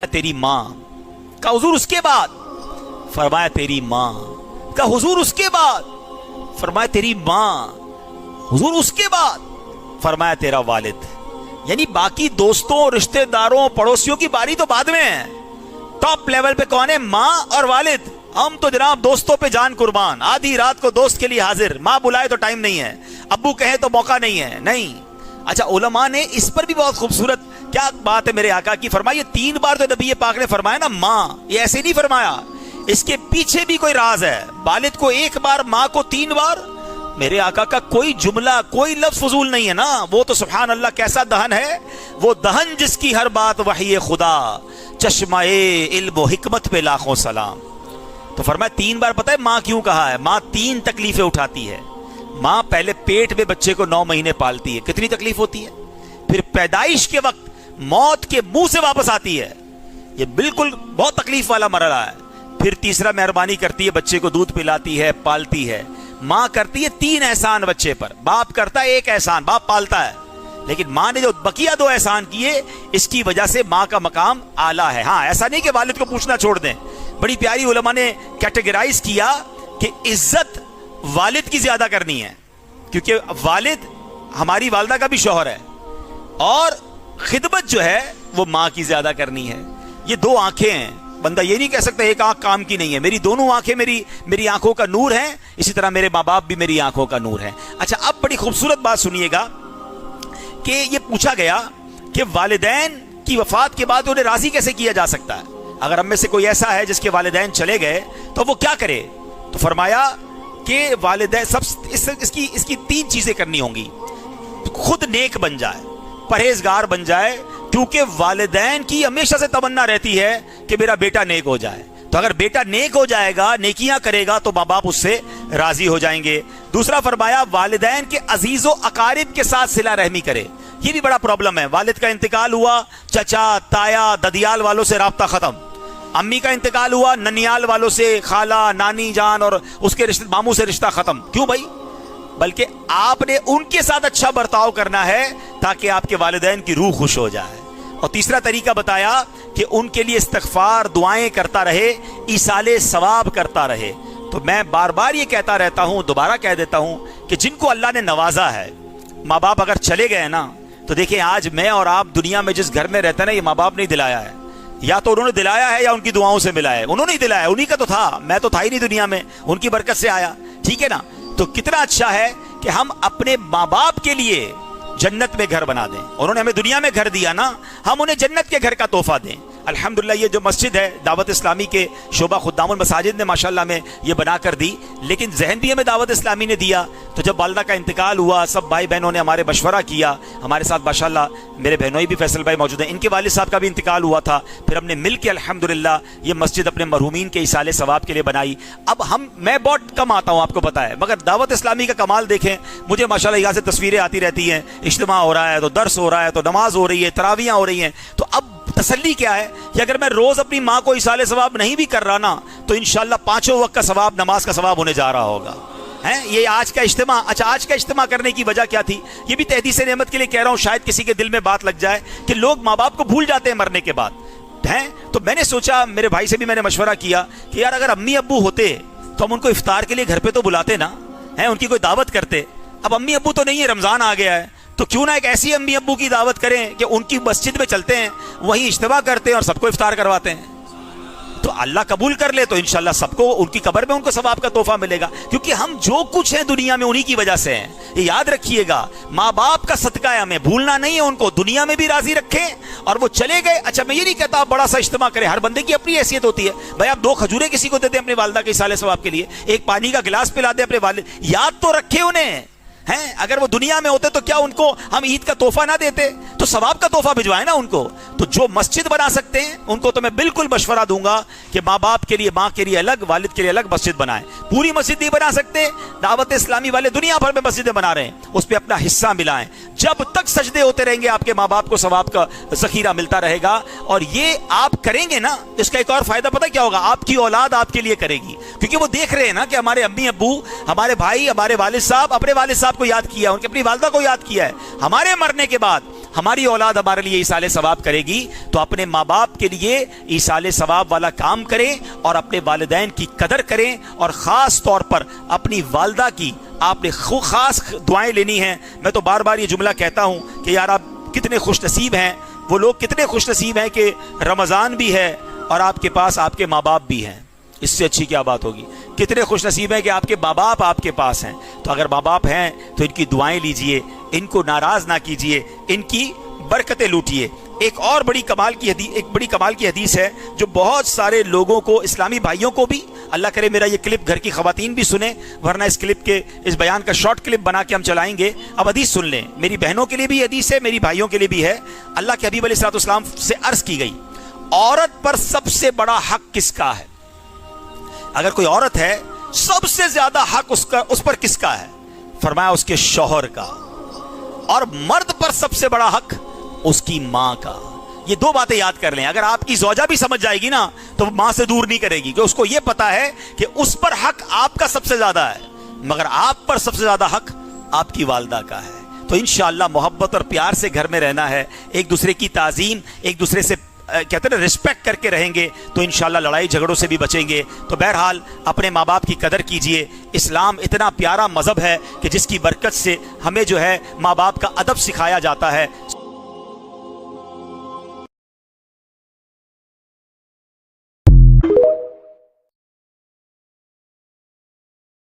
तेरी माँ का हुजूर उसके बाद फरमाया तेरी माँ का हुजूर उसके बाद फरमाया तेरी माँ हुजूर उसके बाद फरमाया तेरा वालिद। यानी बाकी दोस्तों रिश्तेदारों पड़ोसियों की बारी तो बाद में है, टॉप लेवल पे कौन है? माँ और वालिद। हम तो जनाब दोस्तों पे जान कुर्बान, आधी रात को दोस्त के लिए हाजिर, माँ बुलाए तो टाइम नहीं है, अब्बू कहे तो मौका नहीं है। नहीं, अच्छा उलमा ने इस पर भी बहुत खूबसूरत क्या बात है मेरे आका की, फरमाइए 3 बार तो नबी पाक ने फरमाया ना माँ, ये ऐसे नहीं फरमाया, इसके पीछे भी कोई राज है। वालिद को 1 बार, माँ को 3 बार। मेरे आका का कोई जुमला कोई लफ्ज फजूल नहीं है ना, वो तो सुभान अल्लाह कैसा दहन है, वो दहन जिसकी हर बात वही खुदा, चश्माए इल्म व हिकमत पे लाखों सलाम। तो फरमाया 3 बार। पता है माँ क्यों कहा है? माँ 3 तकलीफें उठाती है। माँ पहले पेट में बच्चे को 9 महीने पालती है, कितनी तकलीफ होती है, फिर पैदाइश के वक्त मौत के मुंह से वापस आती है, ये बिल्कुल बहुत तकलीफ वाला मरहला है। फिर तीसरा मेहरबानी करती है, बच्चे को दूध पिलाती है, पालती है। माँ करती है 3 एहसान बच्चे पर, बाप करता है 1 एहसान, बाप पालता है, लेकिन माँ ने जो बकिया 2 एहसान किए, इसकी वजह से माँ का मकाम आला है। हाँ, ऐसा नहीं कि वालिद को पूछना छोड़ दें। बड़ी प्यारी उलमा ने कैटेगराइज किया कि इज्जत वालिद की ज्यादा करनी है, क्योंकि वालिद हमारी वालदा का भी शौहर है, और खिदमत जो है वो माँ की ज्यादा करनी है। ये 2 आंखें हैं, बंदा ये नहीं कह सकता एक आंख काम की नहीं है। मेरी दोनों आंखें मेरी आंखों का नूर है, इसी तरह मेरे माँ बाप भी मेरी आंखों का नूर है। अच्छा, अब बड़ी खूबसूरत बात सुनिएगा कि ये पूछा गया कि वालिदैन की वफात के बाद उन्हें राजी कैसे किया जा सकता है। अगर हम में से कोई ऐसा है जिसके वालिदैन चले गए तो वो क्या करे? तो फरमाया कि वालिदैन सब इसकी 3 चीजें करनी होंगी। खुद नेक बन जाए, परहेजगार बन जाए, क्योंकि वालिदैन की हमेशा से तमन्ना रहती है कि मेरा बेटा नेक हो जाए। तो अगर बेटा नेक हो जाएगा, नेकियां करेगा, तो माँ बाप उससे राजी हो जाएंगे। दूसरा फरमाया वालिदैन के अजीजों अकारिब के साथ सिला रहमी करे। ये भी बड़ा प्रॉब्लम है, वालिद का इंतकाल हुआ, चचा ताया ददियाल वालों से राब्ता खत्म, अम्मी का इंतकाल हुआ, ननियाल वालों से, खाला नानी जान और उसके रिश्ते मामू से रिश्ता खत्म। क्यों भाई? बल्कि आपने उनके साथ अच्छा बर्ताव करना है ताकि आपके वालिदैन की रूह खुश हो जाए। और तीसरा तरीका बताया कि उनके लिए इस्तिग़फ़ार दुआएं करता रहे, ईसाले सवाब करता रहे। तो मैं बार बार ये कहता रहता हूं, दोबारा कह देता हूं कि जिनको अल्लाह ने नवाजा है, माँ बाप अगर चले गए ना, तो देखिए आज मैं और आप दुनिया में जिस घर में रहते हैं ना, ये माँ बाप नहीं दिलाया है, या तो उन्होंने दिलाया है या उनकी दुआओं से मिला है। उन्होंने ही दिलाया, उन्हीं का तो था, मैं तो था ही नहीं दुनिया में, उनकी बरकत से आया। ठीक है ना? तो कितना अच्छा है कि हम अपने माँ बाप के लिए जन्नत में घर बना दें। उन्होंने हमें दुनिया में घर दिया ना, हम उन्हें जन्नत के घर का तोहफा दें। अल्हम्दुलिल्लाह ये जो मस्जिद है दावत इस्लामी के शोबा खुद्दामुल मसाजिद ने माशाल्लाह में ये बना कर दी, लेकिन जहन भी हमें दावत इस्लामी ने दिया। तो जब वालदा का इंतकाल हुआ, सब भाई बहनों ने हमारे मशवरा किया, हमारे साथ माशाल्लाह मेरे बहनोई भी फैसल भाई मौजूद हैं, इनके वालिद साहब का भी इंतकाल हुआ था। फिर हमने मिल के अल्हम्दुलिल्लाह ये मस्जिद अपने मरहूमीन के इसाले सवाब के लिए बनाई। अब मैं बहुत कम आता हूँ, आपको पता है, मगर दावत इस्लामी का कमाल देखें, मुझे माशाल्लाह यहाँ से तस्वीरें आती रहती हैं, इज्तिमा हो रहा है तो दर्स हो रहा है, तो नमाज हो रही है, तरावियाँ हो रही हैं। तो अब तसल्ली क्या है कि अगर मैं रोज अपनी माँ को इसाले सवाब नहीं भी कर रहा ना, तो इंशाल्लाह 5 वक्त का सवाब, नमाज का सवाब होने जा रहा होगा। हैं ये आज का इज्तिमा। अच्छा, आज का इज्तिमा करने की वजह क्या थी? ये भी तहदीस नेमत के लिए कह रहा हूँ, शायद किसी के दिल में बात लग जाए कि लोग माँ बाप को भूल जाते हैं मरने के बाद। हैं तो मैंने सोचा, मेरे भाई से भी मैंने मशवरा किया कि यार अगर अम्मी अब्बू होते तो हम उनको इफ्तार के लिए घर पे तो बुलाते ना, हैं उनकी कोई दावत करते। अब अम्मी अब्बू तो नहीं है, रमजान आ गया है, तो क्यों ना एक ऐसी अम्मी अब्बू की दावत करें कि उनकी मस्जिद में चलते हैं, वहीं इज्तिमा करते हैं और सबको इफ्तार करवाते हैं। तो अल्लाह कबूल कर ले तो इंशाल्लाह सबको उनकी कब्र में उनको सवाब का तोहफा मिलेगा, क्योंकि हम जो कुछ है दुनिया में उन्हीं की वजह से हैं। ये याद रखिएगा, माँ बाप का सदका है, हमें भूलना नहीं है उनको, दुनिया में भी राजी रखें और वो चले गए। अच्छा, मैं ये नहीं कहता आप बड़ा सा इज्तिमा करें, हर बंदे की अपनी हैसियत होती है। भाई आप 2 खजूरें किसी को देते हैं अपने वालिदा के इसाले सवाब के लिए, एक पानी का गिलास पिला दे अपने वालिद, याद तो रखे उन्हें। हैं अगर वो दुनिया में होते तो क्या उनको हम ईद का तोहफा ना देते? तो सवाब का तोहफा भिजवाए ना उनको। तो जो मस्जिद बना सकते हैं उनको तो मैं बिल्कुल मशवरा दूंगा कि माँ बाप के लिए, माँ के लिए अलग, वालिद के लिए अलग मस्जिद बनाएं। पूरी मस्जिद नहीं बना सकते, दावत इस्लामी वाले दुनिया भर में मस्जिदें बना रहे हैं, उस पर अपना हिस्सा मिलाएं। जब तक सजदे होते रहेंगे आपके माँ बाप को सवाब का जखीरा मिलता रहेगा। और ये आप करेंगे ना, इसका एक और फायदा पता क्या होगा? आपकी औलाद आपके लिए करेगी, क्योंकि वो देख रहे हैं ना कि हमारे अम्मी अब्बू, हमारे भाई, हमारे वालिद साहब अपने वालिद साहब को याद किया, उनकी अपनी वालिदा को याद किया है। हमारे मरने के बाद ہماری اولاد ہمارے لیے ایصال ثواب کرے گی تو اپنے ماں باپ کے لیے ایصال ثواب والا کام کریں اور اپنے والدین کی قدر کریں، اور خاص طور پر اپنی والدہ کی آپ نے خاص دعائیں لینی ہیں۔ میں تو بار بار یہ جملہ کہتا ہوں کہ یار آپ کتنے خوش نصیب ہیں، وہ لوگ کتنے خوش نصیب ہیں کہ رمضان بھی ہے اور آپ کے پاس آپ کے ماں باپ بھی ہیں۔ اس سے اچھی کیا بات ہوگی؟ کتنے خوش نصیب ہیں کہ آپ کے ماں باپ آپ کے پاس ہیں۔ تو اگر ماں باپ ہیں تو ان کی دعائیں لیجئے، ان کو ناراض نہ کیجئے، ان کی برکتیں لوٹیے۔ ایک اور بڑی کمال کی حدیث ہے جو بہت سارے لوگوں کو، اسلامی بھائیوں کو بھی، اللہ کرے میرا یہ کلپ گھر کی خواتین بھی سنیں، ورنہ اس کلپ کے، اس بیان کا شارٹ کلپ بنا کے ہم چلائیں گے۔ اب حدیث سن لیں، میری بہنوں کے لیے بھی حدیث ہے، میری بھائیوں کے لیے بھی ہے۔ اللہ کے حبیب علیہ السلام سے عرض کی گئی، عورت پر سب سے بڑا حق کس کا ہے؟ اگر کوئی عورت ہے، سب سے زیادہ حق اس پر کس کا ہے؟ فرمایا اس کے شوہر کا۔ اور مرد پر سب سے بڑا حق اس کی ماں کا۔ یہ دو باتیں یاد کر لیں، اگر آپ کی زوجہ بھی سمجھ جائے گی نا تو ماں سے دور نہیں کرے گی، کہ اس کو یہ پتا ہے کہ اس پر حق آپ کا سب سے زیادہ ہے، مگر آپ پر سب سے زیادہ حق آپ کی والدہ کا ہے۔ تو انشاءاللہ محبت اور پیار سے گھر میں رہنا ہے، ایک دوسرے کی تعظیم، ایک دوسرے سے کہتے ہیں رسپیکٹ کر کے رہیں گے تو انشاءاللہ لڑائی جھگڑوں سے بھی بچیں گے۔ تو بہرحال اپنے ماں باپ کی قدر کیجئے۔ اسلام اتنا پیارا مذہب ہے کہ جس کی برکت سے ہمیں جو ہے ماں باپ کا ادب سکھایا جاتا ہے۔